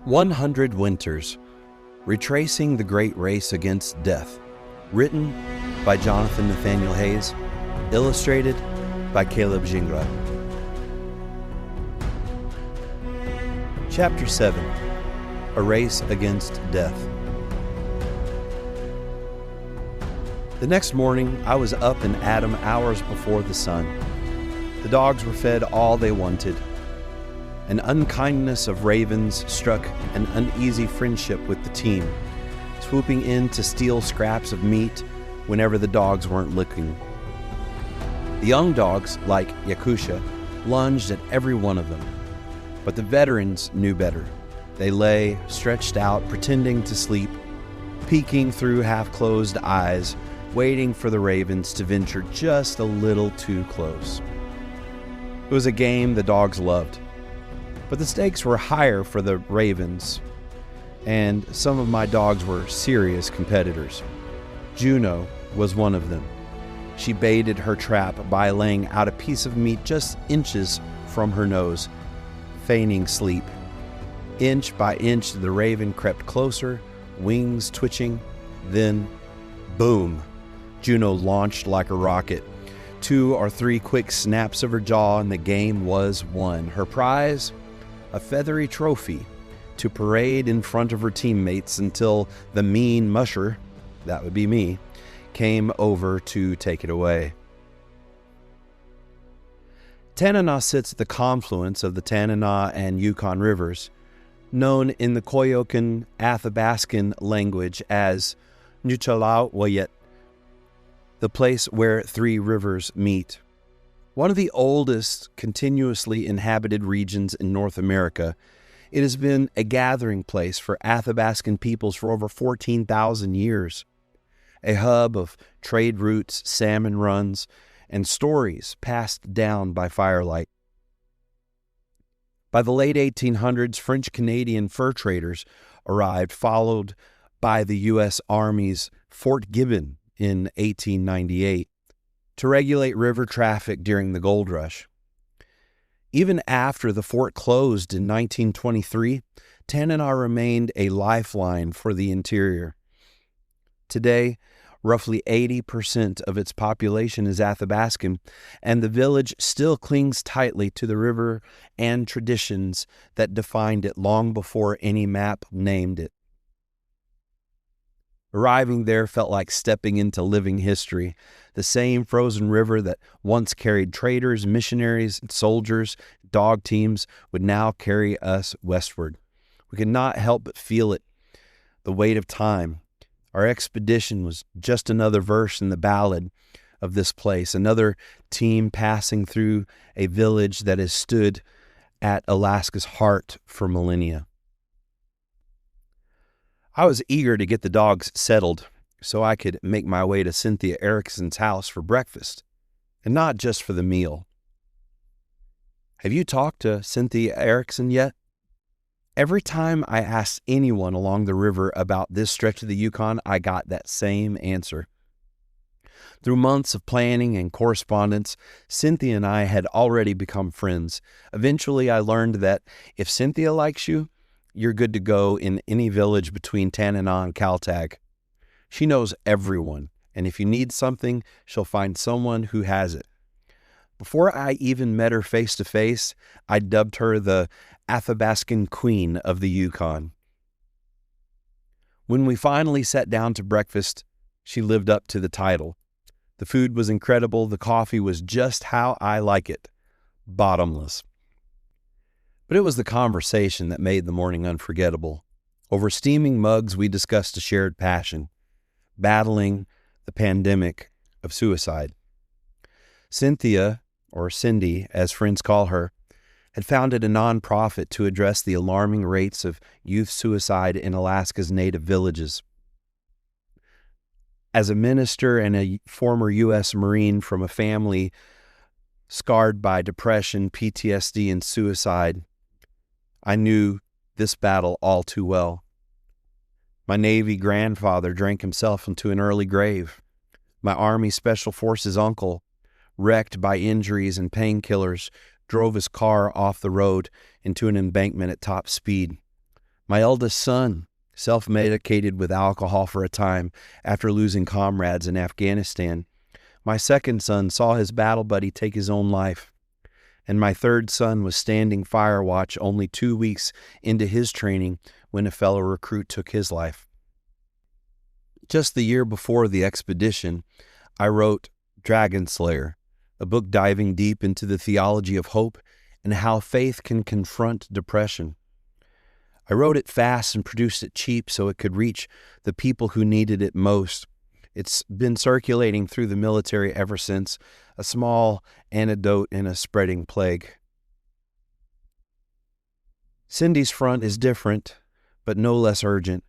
100 Winters, Retracing the Great Race Against Death, written by Nathaniel Hayes, illustrated by Caleb Gingras. Chapter 7, A Race Against Death. The next morning, I was up and at 'em hours before the sun. The dogs were fed all they wanted. An unkindness of ravens struck an uneasy friendship with the team, swooping in to steal scraps of meat whenever the dogs weren't looking. The young dogs, like Yakusha, lunged at every one of them. But the veterans knew better. They lay, stretched out, pretending to sleep, peeking through half-closed eyes, waiting for the ravens to venture just a little too close. It was a game the dogs loved. But the stakes were higher for the ravens, and some of my dogs were serious competitors. Juno was one of them. She baited her trap by laying out a piece of meat just inches from her nose, feigning sleep. Inch by inch, the raven crept closer, wings twitching. Then, boom, Juno launched like a rocket. 2 or 3 quick snaps of her jaw, and the game was won. Her prize? A feathery trophy to parade in front of her teammates until the mean musher, that would be me, came over to take it away. Tanana sits at the confluence of the Tanana and Yukon rivers, known in the Koyokan Athabaskan language as Nuchalawayet, the place where 3 rivers meet. One of the oldest continuously inhabited regions in North America, it has been a gathering place for Athabaskan peoples for over 14,000 years. A hub of trade routes, salmon runs, and stories passed down by firelight. By the late 1800s, French-Canadian fur traders arrived, followed by the U.S. Army's Fort Gibbon in 1898. To regulate river traffic during the gold rush. Even after the fort closed in 1923, Tanana remained a lifeline for the interior. Today, roughly 80% of its population is Athabaskan, and the village still clings tightly to the river and traditions that defined it long before any map named it. Arriving there felt like stepping into living history. The same frozen river that once carried traders, missionaries, soldiers, dog teams would now carry us westward. We could not help but feel it, the weight of time. Our expedition was just another verse in the ballad of this place, another team passing through a village that has stood at Alaska's heart for millennia. I was eager to get the dogs settled so I could make my way to Cynthia Erickson's house for breakfast, and not just for the meal. Have you talked to Cynthia Erickson yet? Every time I asked anyone along the river about this stretch of the Yukon, I got that same answer. Through months of planning and correspondence, Cynthia and I had already become friends. Eventually, I learned that if Cynthia likes you, you're good to go in any village between Tanana and Kaltag. She knows everyone, and if you need something, she'll find someone who has it. Before I even met her face to face, I dubbed her the Athabaskan Queen of the Yukon. When we finally sat down to breakfast, she lived up to the title. The food was incredible, the coffee was just how I like it, bottomless. But it was the conversation that made the morning unforgettable. Over steaming mugs, we discussed a shared passion, battling the pandemic of suicide. Cynthia, or Cindy, as friends call her, had founded a nonprofit to address the alarming rates of youth suicide in Alaska's native villages. As a minister and a former U.S. Marine from a family scarred by depression, PTSD, and suicide, I knew this battle all too well. My Navy grandfather drank himself into an early grave. My Army Special Forces uncle, wrecked by injuries and painkillers, drove his car off the road into an embankment at top speed. My eldest son self-medicated with alcohol for a time after losing comrades in Afghanistan. My second son saw his battle buddy take his own life. And my third son was standing fire watch only 2 weeks into his training when a fellow recruit took his life. Just the year before the expedition, I wrote Dragon Slayer, a book diving deep into the theology of hope and how faith can confront depression. I wrote it fast and produced it cheap so it could reach the people who needed it most. It's been circulating through the military ever since, a small antidote in a spreading plague. Cindy's front is different, but no less urgent.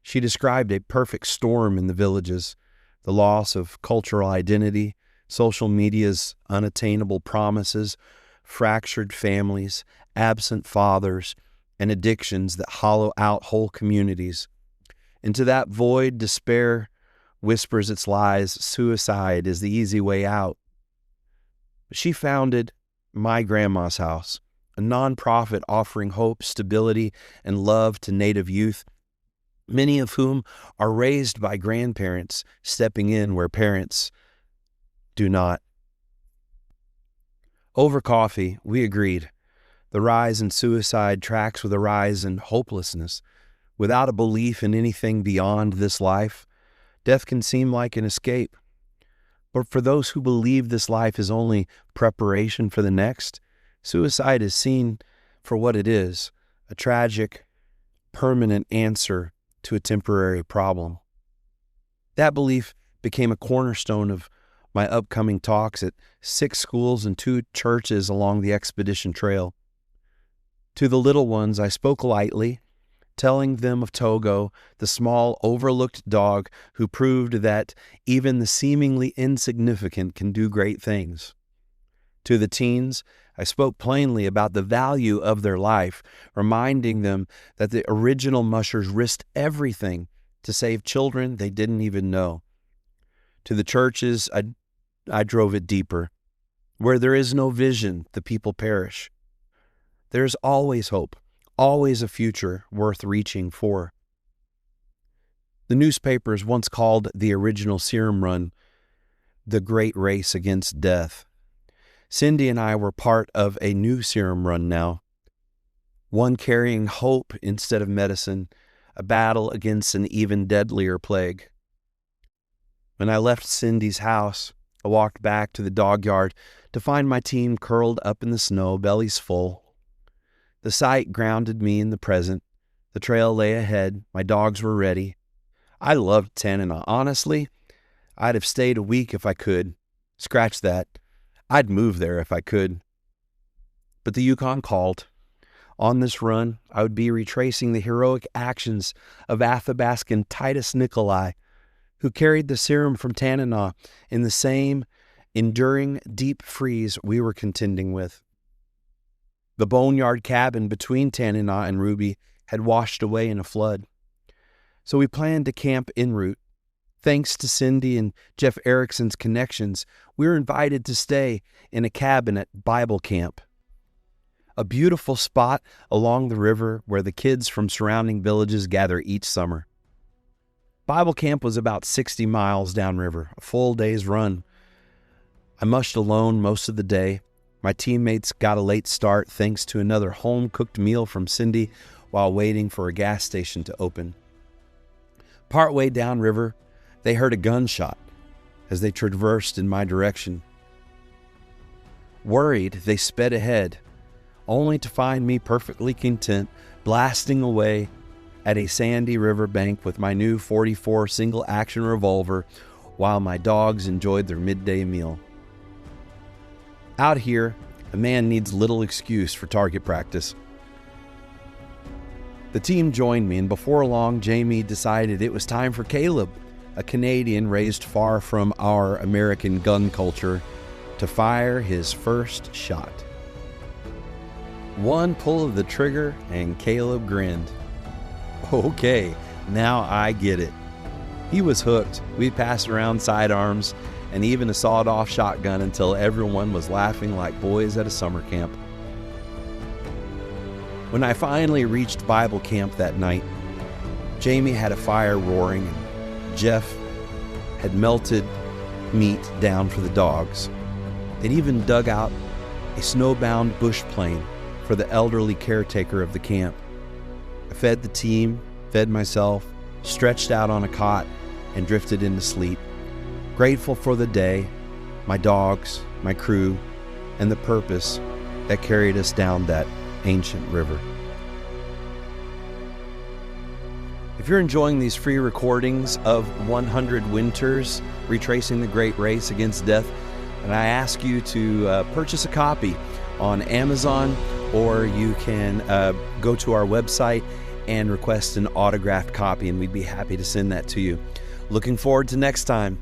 She described a perfect storm in the villages, the loss of cultural identity, social media's unattainable promises, fractured families, absent fathers, and addictions that hollow out whole communities. Into that void, despair whispers its lies. Suicide is the easy way out. She founded My Grandma's House, a nonprofit offering hope, stability, and love to Native youth, many of whom are raised by grandparents, stepping in where parents do not. Over coffee, we agreed. The rise in suicide tracks with a rise in hopelessness. Without a belief in anything beyond this life, death can seem like an escape. But for those who believe this life is only preparation for the next, suicide is seen for what it is, a tragic, permanent answer to a temporary problem. That belief became a cornerstone of my upcoming talks at 6 schools and 2 churches along the expedition trail. To the little ones, I spoke lightly, telling them of Togo, the small, overlooked dog who proved that even the seemingly insignificant can do great things. To the teens, I spoke plainly about the value of their life, reminding them that the original mushers risked everything to save children they didn't even know. To the churches, I drove it deeper. Where there is no vision, the people perish. There is always hope, always a future worth reaching for. The newspapers once called the original serum run the Great Race Against Death. Cindy and I were part of a new serum run now, one carrying hope instead of medicine, a battle against an even deadlier plague. When I left Cindy's house, I walked back to the dog yard to find my team curled up in the snow, bellies full. The sight grounded me in the present. The trail lay ahead. My dogs were ready. I loved Tanana. Honestly, I'd have stayed a week if I could. Scratch that. I'd move there if I could. But the Yukon called. On this run, I would be retracing the heroic actions of Athabascan Titus Nicolai, who carried the serum from Tanana in the same enduring deep freeze we were contending with. The boneyard cabin between Tanana and Ruby had washed away in a flood. So we planned to camp en route. Thanks to Cindy and Jeff Erickson's connections, we were invited to stay in a cabin at Bible Camp, a beautiful spot along the river where the kids from surrounding villages gather each summer. Bible Camp was about 60 miles downriver, a full day's run. I mushed alone most of the day. My teammates got a late start thanks to another home-cooked meal from Cindy while waiting for a gas station to open. Partway downriver, they heard a gunshot as they traversed in my direction. Worried, they sped ahead, only to find me perfectly content, blasting away at a sandy river bank with my new .44 single-action revolver while my dogs enjoyed their midday meal. Out here, a man needs little excuse for target practice. The team joined me, and before long, Jamie decided it was time for Caleb, a Canadian raised far from our American gun culture, to fire his first shot. One pull of the trigger, and Caleb grinned. Okay, now I get it. He was hooked. We passed around sidearms and even a sawed-off shotgun until everyone was laughing like boys at a summer camp. When I finally reached Bible camp that night, Jamie had a fire roaring and Jeff had melted meat down for the dogs. They'd even dug out a snowbound bush plane for the elderly caretaker of the camp. I fed the team, fed myself, stretched out on a cot, and drifted into sleep, grateful for the day, my dogs, my crew, and the purpose that carried us down that ancient river. If you're enjoying these free recordings of 100 Winters, Retracing the Great Race Against Death, and I ask you to purchase a copy on Amazon, or you can go to our website and request an autographed copy, and we'd be happy to send that to you. Looking forward to next time.